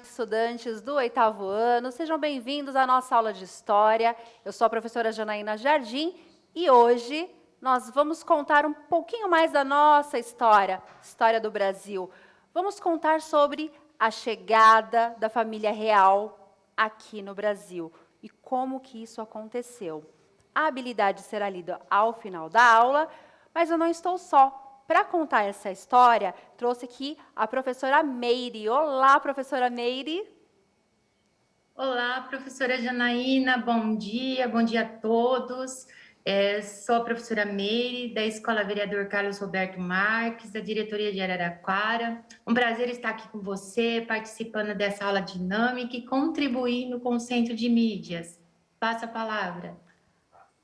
estudantes do 8º ano, sejam bem-vindos à nossa aula de História. Eu sou a professora Janaína Jardim e hoje nós vamos contar um pouquinho mais da nossa história, história do Brasil. Vamos contar sobre a chegada da família real aqui no Brasil e como que isso aconteceu. A habilidade será lida ao final da aula, mas eu não estou só. Para contar essa história, trouxe aqui a professora Meire. Olá, professora Meire. Olá, professora Janaína, bom dia a todos. Sou a professora Meire, da Escola Vereador Carlos Roberto Marques, da diretoria de Araraquara. Um prazer estar aqui com você, participando dessa aula dinâmica e contribuindo com o Centro de Mídias. Passa a palavra.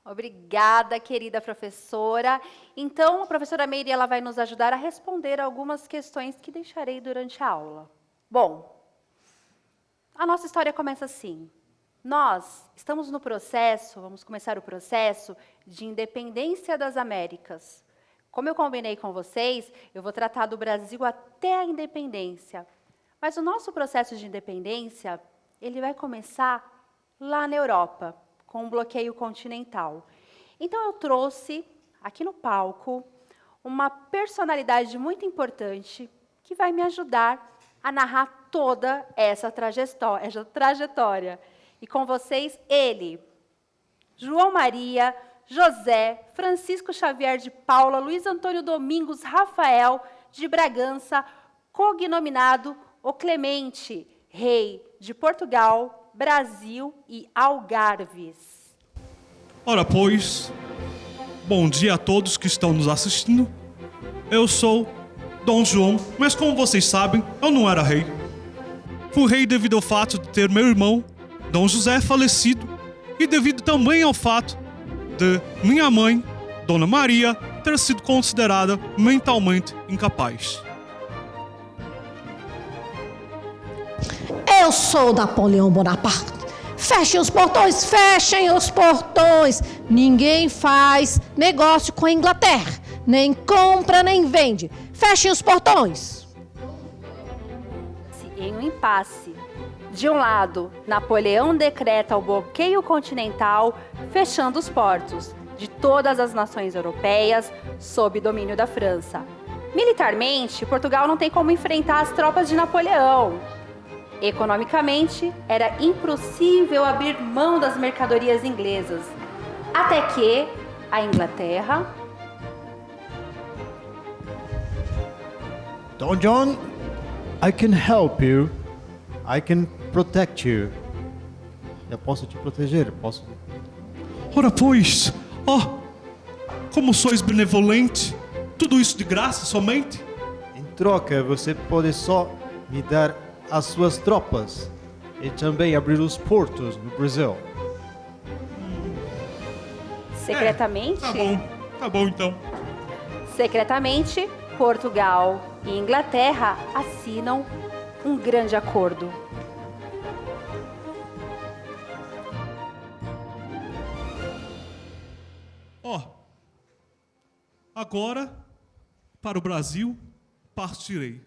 Obrigada, querida professora. Então, a professora Meire ela vai nos ajudar a responder algumas questões que deixarei durante a aula. Bom, a nossa história começa assim. Nós estamos no processo, vamos começar o processo de independência das Américas. Como eu combinei com vocês, eu vou tratar do Brasil até a independência. Mas o nosso processo de independência, ele vai começar lá na Europa, com o bloqueio continental. Então, eu trouxe aqui no palco uma personalidade muito importante que vai me ajudar a narrar toda essa trajetória. E com vocês, ele, João Maria, José, Francisco Xavier de Paula, Luiz Antônio Domingos Rafael de Bragança, cognominado o Clemente, rei de Portugal, Brasil e Algarves. Ora, pois, bom dia a todos que estão nos assistindo. Eu sou Dom João, mas como vocês sabem, eu não era rei. Fui rei devido ao fato de ter meu irmão, Dom José, falecido, e devido também ao fato de minha mãe, Dona Maria, ter sido considerada mentalmente incapaz. Eu sou Napoleão Bonaparte. Fechem os portões, fechem os portões. Ninguém faz negócio com a Inglaterra. Nem compra, nem vende. Fechem os portões. Em um impasse. De um lado, Napoleão decreta o bloqueio continental, fechando os portos de todas as nações europeias sob domínio da França. Militarmente, Portugal não tem como enfrentar as tropas de Napoleão. Economicamente, era impossível abrir mão das mercadorias inglesas, até que a Inglaterra... Don John, I can help you. I can protect you. Eu posso te proteger, posso... Ora, pois, como sois benevolente, tudo isso de graça somente? Em troca, você pode só me dar as suas tropas e também abrir os portos no Brasil. Secretamente... Tá bom então. Secretamente, Portugal e Inglaterra assinam um grande acordo. Agora, para o Brasil, partirei.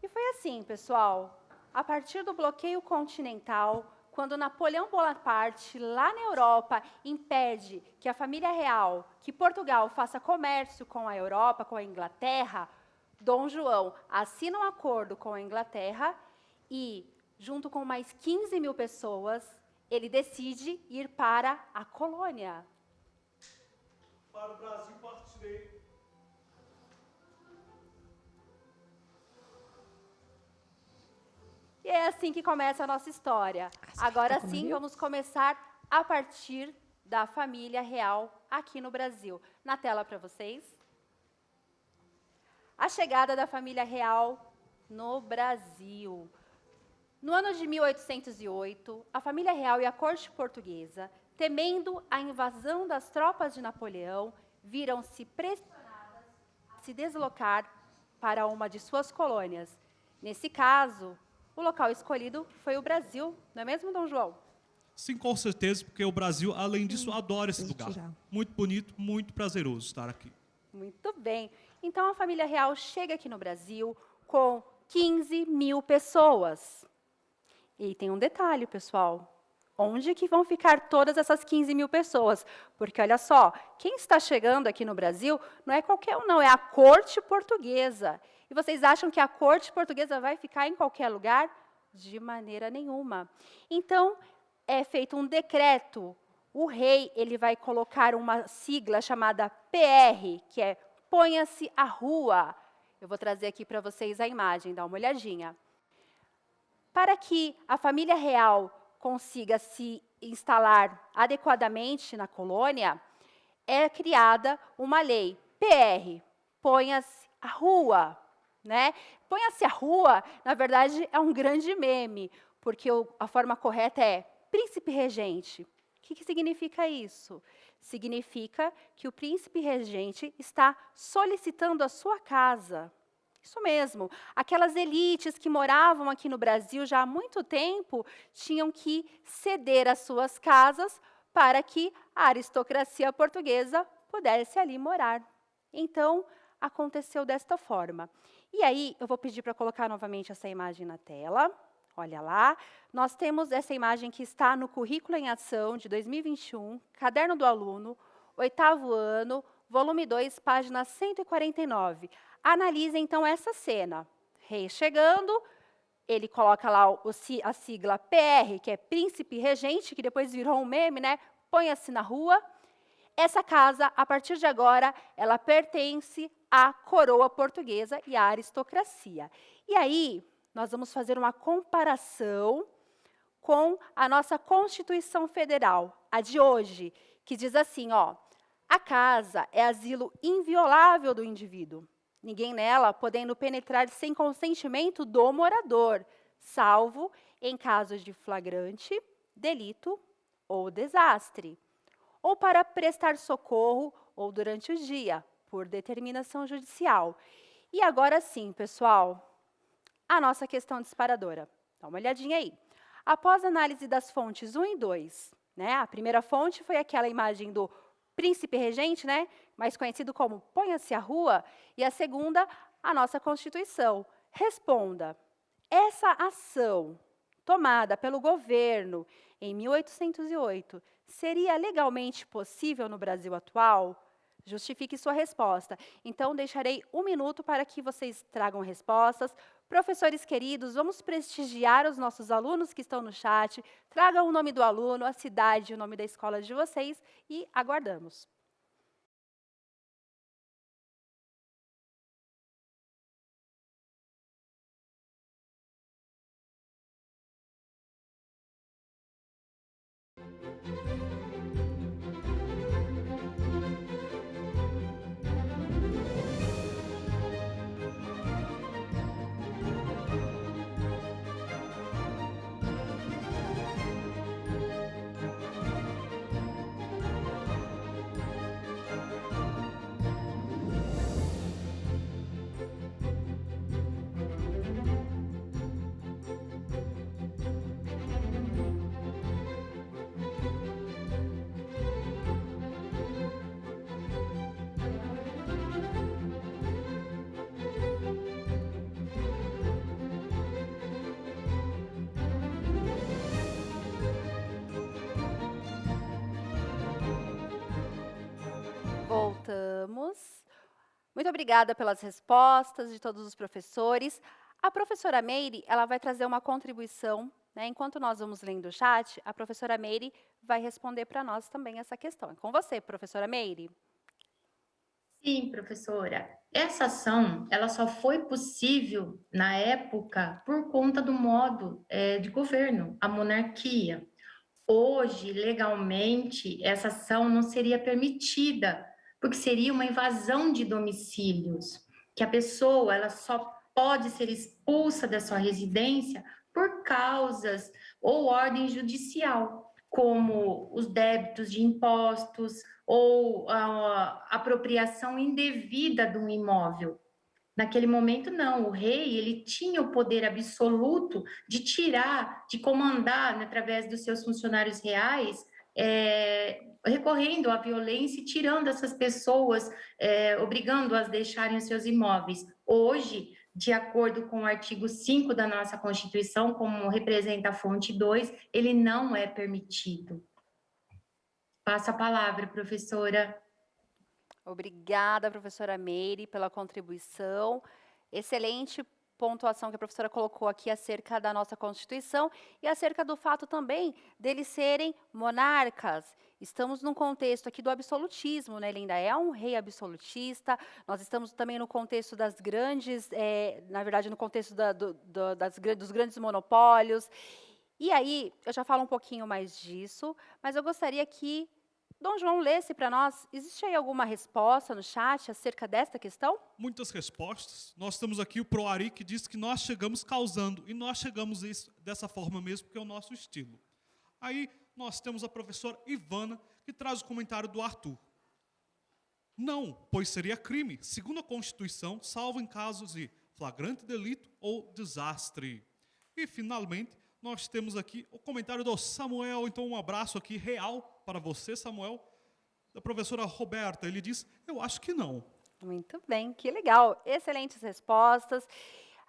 E foi assim, pessoal. A partir do bloqueio continental, quando Napoleão Bonaparte, lá na Europa, impede que a família real, que Portugal faça comércio com a Europa, com a Inglaterra, Dom João assina um acordo com a Inglaterra e, junto com mais 15 mil pessoas, ele decide ir para a colônia. Para o Brasil, partirei. E é assim que começa a nossa história. Agora sim, vamos começar a partir da família real aqui no Brasil. Na tela para vocês. A chegada da família real no Brasil. No ano de 1808, a família real e a corte portuguesa, temendo a invasão das tropas de Napoleão, viram-se pressionadas a se deslocar para uma de suas colônias. Nesse caso, o local escolhido foi o Brasil, não é mesmo, Dom João? Sim, com certeza, porque o Brasil, além disso, adora esse lugar. Muito bonito, muito prazeroso estar aqui. Muito bem. Então, a família real chega aqui no Brasil com 15 mil pessoas. E tem um detalhe, pessoal. Onde que vão ficar todas essas 15 mil pessoas? Porque, olha só, quem está chegando aqui no Brasil não é qualquer um, não, é a corte portuguesa. E vocês acham que a corte portuguesa vai ficar em qualquer lugar? De maneira nenhuma. Então, é feito um decreto. O rei ele vai colocar uma sigla chamada PR, que é Ponha-se à Rua. Eu vou trazer aqui para vocês a imagem, dá uma olhadinha. Para que a família real consiga se instalar adequadamente na colônia, é criada uma lei, PR, Ponha-se à Rua. Né? Ponha-se à Rua, na verdade, é um grande meme, porque a forma correta é príncipe regente. O que significa isso? Significa que o príncipe regente está solicitando a sua casa. Isso mesmo. Aquelas elites que moravam aqui no Brasil já há muito tempo tinham que ceder as suas casas para que a aristocracia portuguesa pudesse ali morar. Então, aconteceu desta forma. E aí, eu vou pedir para colocar novamente essa imagem na tela. Olha lá. Nós temos essa imagem que está no Currículo em Ação de 2021, Caderno do Aluno, 8º ano, volume 2, página 149. Analise, então, essa cena. Rei chegando, ele coloca lá a sigla PR, que é Príncipe Regente, que depois virou um meme, né? Ponha-se na rua. Essa casa, a partir de agora, ela pertence à coroa portuguesa e à aristocracia. E aí, nós vamos fazer uma comparação com a nossa Constituição Federal, a de hoje, que diz assim, ó, a casa é asilo inviolável do indivíduo. Ninguém nela podendo penetrar sem consentimento do morador, salvo em casos de flagrante, delito ou desastre, ou para prestar socorro ou durante o dia, por determinação judicial. E agora sim, pessoal, a nossa questão disparadora. Dá uma olhadinha aí. Após a análise das fontes 1 e 2, né, a primeira fonte foi aquela imagem do príncipe regente, né, mais conhecido como Ponha-se à Rua, e a segunda, a nossa Constituição. Responda, essa ação tomada pelo governo em 1808 seria legalmente possível no Brasil atual? Justifique sua resposta. Então, deixarei 1 minuto para que vocês tragam respostas. Professores queridos, vamos prestigiar os nossos alunos que estão no chat. Tragam o nome do aluno, a cidade e o nome da escola de vocês e aguardamos. Voltamos. Muito obrigada pelas respostas de todos os professores. A professora Meire, ela vai trazer uma contribuição, né? Enquanto nós vamos lendo o chat, a professora Meire vai responder para nós também essa questão. É com você, professora Meire. Sim, professora. Essa ação, ela só foi possível na época por conta do modo de governo, a monarquia. Hoje, legalmente, essa ação não seria permitida, porque seria uma invasão de domicílios, que a pessoa ela só pode ser expulsa da sua residência por causas ou ordem judicial, como os débitos de impostos ou a apropriação indevida de um imóvel. Naquele momento, não. O rei ele tinha o poder absoluto de tirar, de comandar, né, através dos seus funcionários reais, recorrendo à violência e tirando essas pessoas, obrigando-as a deixarem os seus imóveis. Hoje, de acordo com o artigo 5 da nossa Constituição, como representa a fonte 2, ele não é permitido. Passo a palavra, professora. Obrigada, professora Meire, pela contribuição. Excelente pontuação que a professora colocou aqui acerca da nossa Constituição e acerca do fato também deles serem monarcas. Estamos num contexto aqui do absolutismo, né? Ele ainda é um rei absolutista. Nós estamos também no contexto das grandes, na verdade, no contexto dos grandes monopólios. E aí, eu já falo um pouquinho mais disso, mas eu gostaria que Dom João lesse para nós. Existe aí alguma resposta no chat acerca desta questão? Muitas respostas. Nós temos aqui o Proari que diz que nós chegamos causando, e nós chegamos dessa forma mesmo, porque é o nosso estilo. Aí nós temos a professora Ivana, que traz o comentário do Arthur. Não, pois seria crime, segundo a Constituição, salvo em casos de flagrante delito ou desastre. E, finalmente, nós temos aqui o comentário do Samuel. Então, um abraço aqui real para você, Samuel, da professora Roberta. Ele diz, eu acho que não. Muito bem, que legal. Excelentes respostas.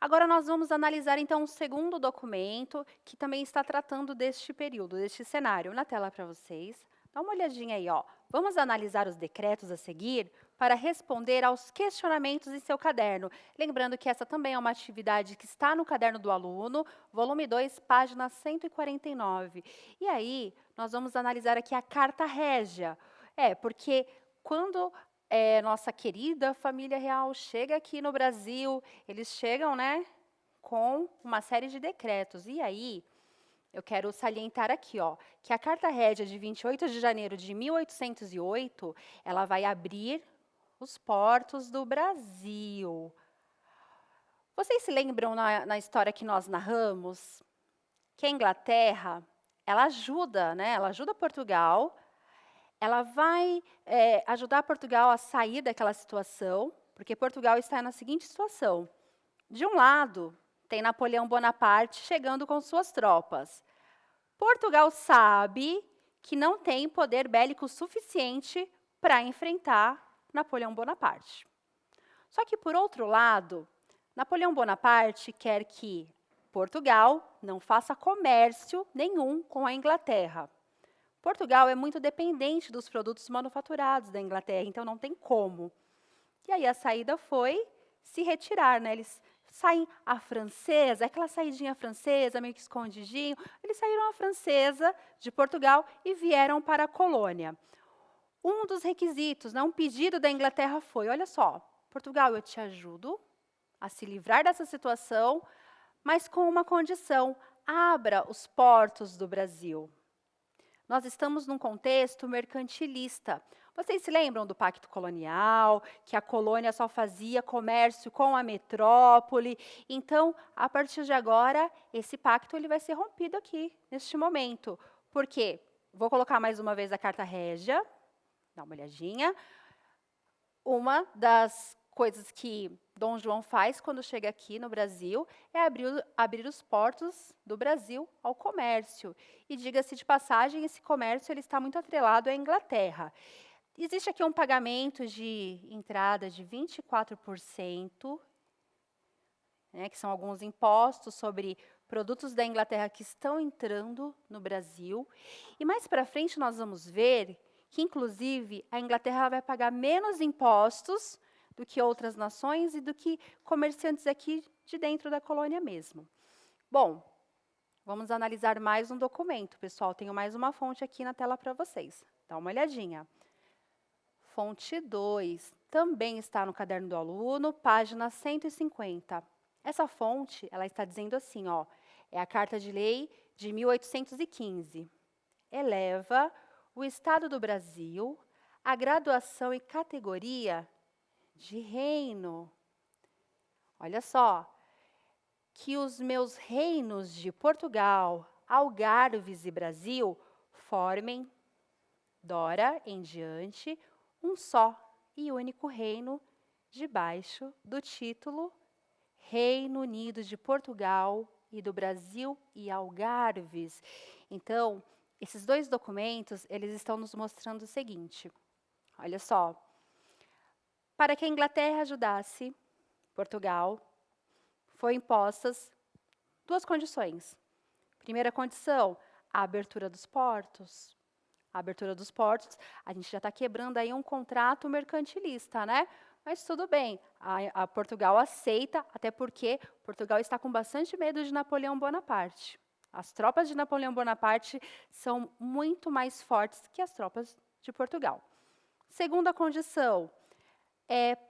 Agora nós vamos analisar, então, um segundo documento que também está tratando deste período, deste cenário. Na tela para vocês. Dá uma olhadinha aí, ó. Vamos analisar os decretos a seguir para responder aos questionamentos em seu caderno. Lembrando que essa também é uma atividade que está no caderno do aluno, volume 2, página 149. E aí, nós vamos analisar aqui a Carta Régia. Porque quando nossa querida família real chega aqui no Brasil, eles chegam, né, com uma série de decretos. E aí, eu quero salientar aqui, ó, que a Carta Régia de 28 de janeiro de 1808, ela vai abrir os portos do Brasil. Vocês se lembram na história que nós narramos que a Inglaterra, ela ajuda, né? Ela ajuda Portugal, ela vai ajudar Portugal a sair daquela situação, porque Portugal está na seguinte situação. De um lado, tem Napoleão Bonaparte chegando com suas tropas. Portugal sabe que não tem poder bélico suficiente para enfrentar Napoleão Bonaparte. Só que, por outro lado, Napoleão Bonaparte quer que Portugal não faça comércio nenhum com a Inglaterra. Portugal é muito dependente dos produtos manufaturados da Inglaterra, então não tem como. E aí a saída foi se retirar, né? Eles saem à francesa, aquela saidinha francesa, meio que escondidinho. Eles saíram à francesa de Portugal e vieram para a colônia. Um dos requisitos, né, um pedido da Inglaterra foi, olha só, Portugal, eu te ajudo a se livrar dessa situação, mas com uma condição, abra os portos do Brasil. Nós estamos num contexto mercantilista. Vocês se lembram do Pacto Colonial, que a colônia só fazia comércio com a metrópole? Então, a partir de agora, esse pacto ele vai ser rompido aqui, neste momento. Por quê? Vou colocar mais uma vez a Carta Régia. Dá uma olhadinha. Uma das coisas que Dom João faz quando chega aqui no Brasil é abrir os portos do Brasil ao comércio. E, diga-se de passagem, esse comércio ele está muito atrelado à Inglaterra. Existe aqui um pagamento de entrada de 24%, né, que são alguns impostos sobre produtos da Inglaterra que estão entrando no Brasil. E mais para frente nós vamos ver que, inclusive, a Inglaterra vai pagar menos impostos do que outras nações e do que comerciantes aqui de dentro da colônia mesmo. Bom, vamos analisar mais um documento, pessoal. Tenho mais uma fonte aqui na tela para vocês. Dá uma olhadinha. Fonte 2, também está no caderno do aluno, página 150. Essa fonte, ela está dizendo assim, ó, é a Carta de Lei de 1815. Eleva o Estado do Brasil à graduação e categoria de reino. Olha só, que os meus reinos de Portugal, Algarves e Brasil formem, dora em diante, um só e único reino debaixo do título Reino Unido de Portugal e do Brasil e Algarves. Então, esses dois documentos, eles estão nos mostrando o seguinte. Olha só. Para que a Inglaterra ajudasse Portugal, foi impostas duas condições. Primeira condição, a abertura dos portos. A abertura dos portos, a gente já está quebrando aí um contrato mercantilista, né? Mas tudo bem, a Portugal aceita, até porque Portugal está com bastante medo de Napoleão Bonaparte. As tropas de Napoleão Bonaparte são muito mais fortes que as tropas de Portugal. Segunda condição,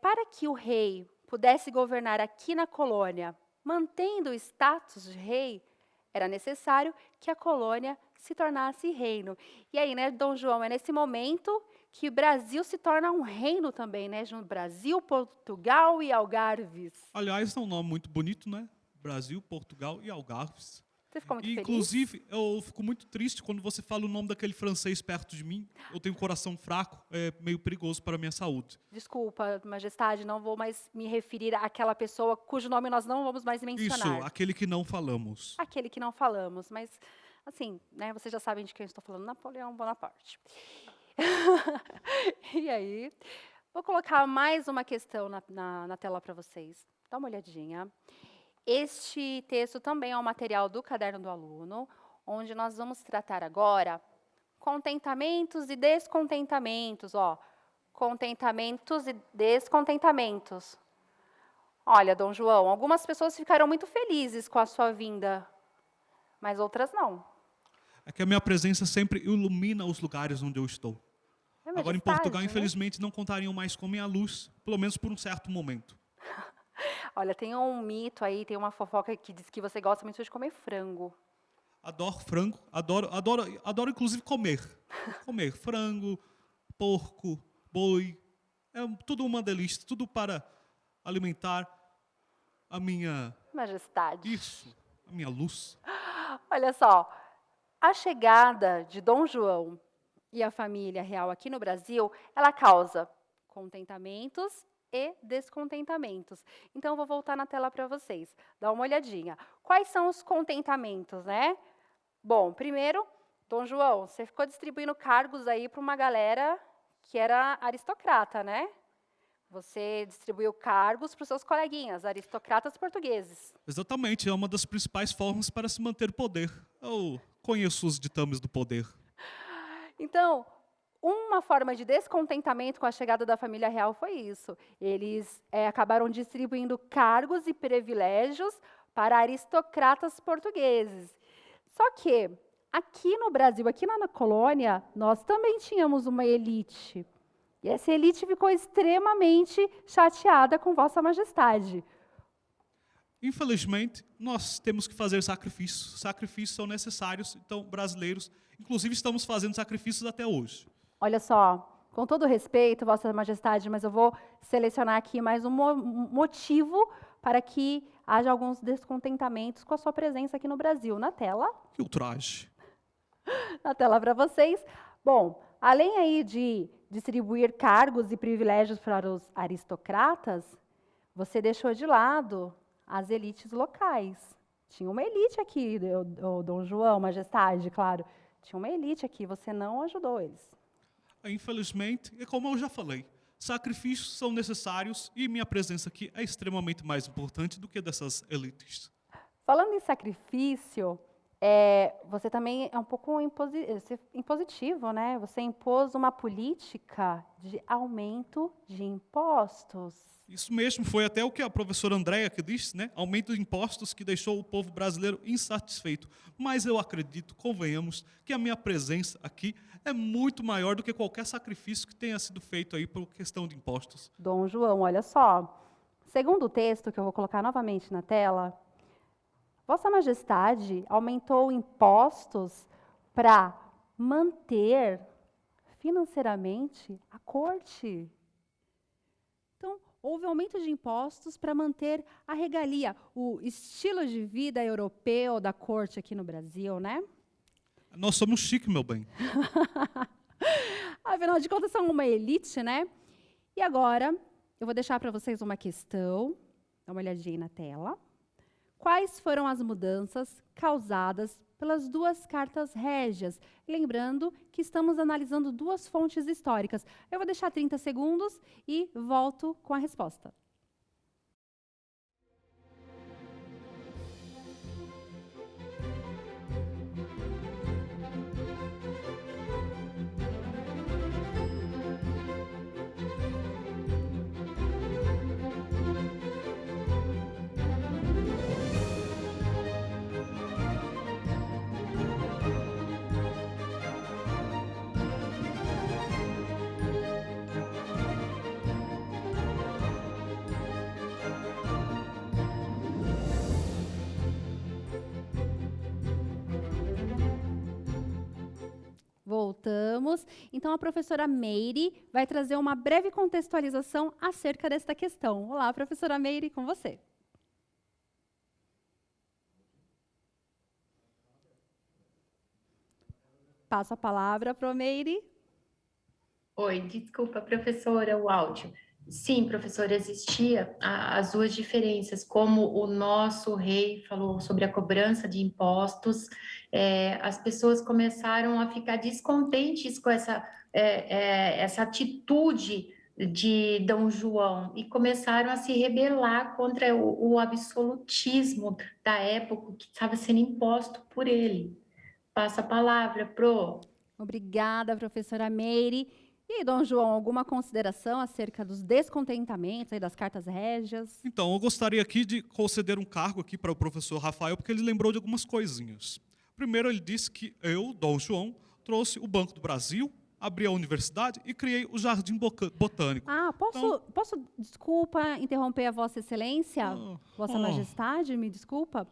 para que o rei pudesse governar aqui na colônia, mantendo o status de rei, era necessário que a colônia se tornasse reino. E aí, né, Dom João, é nesse momento que o Brasil se torna um reino também, né? Brasil, Portugal e Algarves. Aliás, é um nome muito bonito, né? Brasil, Portugal e Algarves. Você ficou muito E, feliz? inclusive, eu fico muito triste quando você fala o nome daquele francês perto de mim. Eu tenho um coração fraco, é meio perigoso para a minha saúde. Desculpa, majestade, não vou mais me referir àquela pessoa cujo nome nós não vamos mais mencionar. Isso, aquele que não falamos. Aquele que não falamos, mas, assim, né, vocês já sabem de quem eu estou falando, Napoleão Bonaparte. E aí, vou colocar mais uma questão na tela para vocês. Dá uma olhadinha. Este texto também é um material do Caderno do Aluno, onde nós vamos tratar agora contentamentos e descontentamentos. Ó, contentamentos e descontentamentos. Olha, Dom João, algumas pessoas ficaram muito felizes com a sua vinda, mas outras não. É que a minha presença sempre ilumina os lugares onde eu estou. Agora, em Portugal, né? infelizmente, não contariam mais com minha luz, pelo menos por um certo momento. Olha, tem um mito aí, tem uma fofoca que diz que você gosta muito de comer frango. Adoro frango, adoro inclusive comer. Comer frango, porco, boi, é tudo uma delícia, tudo para alimentar a minha... Majestade. Isso, a minha luz. Olha só, a chegada de Dom João e a família real aqui no Brasil, ela causa contentamentos e descontentamentos. Então, eu vou voltar na tela para vocês. Dá uma olhadinha. Quais são os contentamentos, né? Bom, primeiro, Dom João, você ficou distribuindo cargos aí para uma galera que era aristocrata, né? Você distribuiu cargos para os seus coleguinhas, aristocratas portugueses. Exatamente, é uma das principais formas para se manter poder. Eu conheço os ditames do poder. Então, uma forma de descontentamento com a chegada da família real foi isso. Eles acabaram distribuindo cargos e privilégios para aristocratas portugueses. Só que, aqui no Brasil, aqui na colônia, nós também tínhamos uma elite. E essa elite ficou extremamente chateada com Vossa Majestade. Infelizmente, nós temos que fazer sacrifícios. Sacrifícios são necessários, então, brasileiros, inclusive, estamos fazendo sacrifícios até hoje. Olha só, com todo respeito, Vossa Majestade, mas eu vou selecionar aqui mais um motivo para que haja alguns descontentamentos com a sua presença aqui no Brasil. Na tela. Que ultraje. Na tela para vocês. Bom, além aí de distribuir cargos e privilégios para os aristocratas, você deixou de lado as elites locais. Tinha uma elite aqui, o Dom João, Majestade, claro. Tinha uma elite aqui, você não ajudou eles. Infelizmente, é como eu já falei, sacrifícios são necessários e minha presença aqui é extremamente mais importante do que dessas elites. Falando em sacrifício, você também é um pouco impositivo, né? Você impôs uma política de aumento de impostos. Isso mesmo, foi até o que a professora Andréia que disse, né? Aumento de impostos que deixou o povo brasileiro insatisfeito. Mas eu acredito, convenhamos, que a minha presença aqui é muito maior do que qualquer sacrifício que tenha sido feito aí por questão de impostos. Dom João, olha só. Segundo o texto, que eu vou colocar novamente na tela, Vossa Majestade aumentou impostos para manter financeiramente a corte. Então, houve aumento de impostos para manter a regalia, o estilo de vida europeu da corte aqui no Brasil, né? Nós somos chique, meu bem. Afinal de contas, são uma elite, né? E agora, eu vou deixar para vocês uma questão. Dá uma olhadinha aí na tela. Quais foram as mudanças causadas pelas duas cartas régias? Lembrando que estamos analisando duas fontes históricas. Eu vou deixar 30 segundos e volto com a resposta. voltamos. Então, a professora Meire vai trazer uma breve contextualização acerca desta questão. Olá, professora Meire, com você. Passo a palavra para a Meire. Oi, desculpa, professora, o áudio. Sim, professora, existia as duas diferenças, como o nosso rei falou sobre a cobrança de impostos, as pessoas começaram a ficar descontentes com essa atitude de Dom João e começaram a se rebelar contra o absolutismo da época que estava sendo imposto por ele. Passa a palavra, Pro. Obrigada, professora Meire. E aí, Dom João, alguma consideração acerca dos descontentamentos aí das cartas régias? Então, eu gostaria aqui de conceder um cargo aqui para o professor Rafael, porque ele lembrou de algumas coisinhas. Primeiro, ele disse que eu, Dom João, trouxe o Banco do Brasil, abri a universidade e criei o Jardim Botânico. Ah, posso, desculpa, interromper a Vossa Excelência? Vossa oh. Majestade, me desculpa?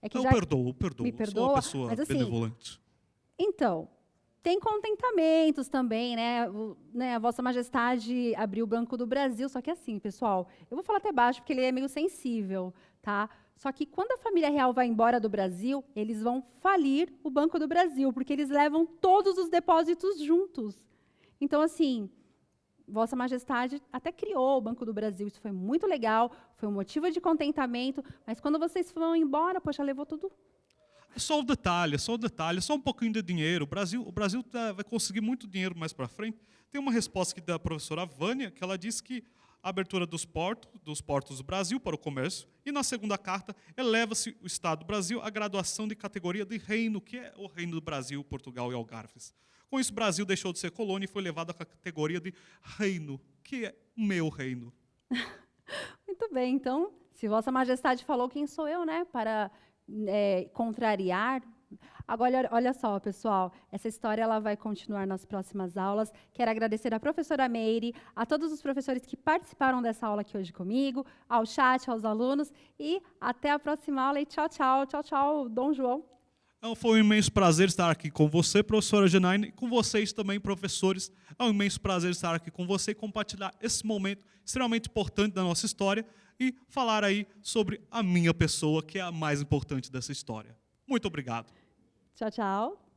É que Eu já... perdoo. Me Sou perdoa, uma pessoa mas assim, benevolente. Então, tem contentamentos também, né? A Vossa Majestade abriu o Banco do Brasil, só que assim, pessoal, eu vou falar até baixo porque ele é meio sensível, tá? Só que quando a família real vai embora do Brasil, eles vão falir o Banco do Brasil, porque eles levam todos os depósitos juntos. Então, assim, Vossa Majestade até criou o Banco do Brasil, isso foi muito legal, foi um motivo de contentamento, mas quando vocês vão embora, poxa, levou tudo. É só um detalhe, só um pouquinho de dinheiro. O Brasil vai conseguir muito dinheiro mais para frente. Tem uma resposta aqui da professora Vânia, que ela diz que a abertura dos portos do Brasil para o comércio, e na segunda carta eleva-se o Estado do Brasil à graduação de categoria de reino, que é o reino do Brasil, Portugal e Algarves. Com isso, o Brasil deixou de ser colônia e foi levado à categoria de reino, que é o meu reino. Muito bem, então, se Vossa Majestade falou, quem sou eu, né, para contrariar? Agora, olha só, pessoal, essa história ela vai continuar nas próximas aulas. Quero agradecer à professora Meire, a todos os professores que participaram dessa aula aqui hoje comigo, ao chat, aos alunos, e até a próxima aula, e tchau, tchau, tchau, tchau, Dom João. Foi um imenso prazer estar aqui com você, professora Janaína, e com vocês também, professores. É um imenso prazer estar aqui com você e compartilhar esse momento extremamente importante da nossa história e falar aí sobre a minha pessoa, que é a mais importante dessa história. Muito obrigado. Tchau, tchau.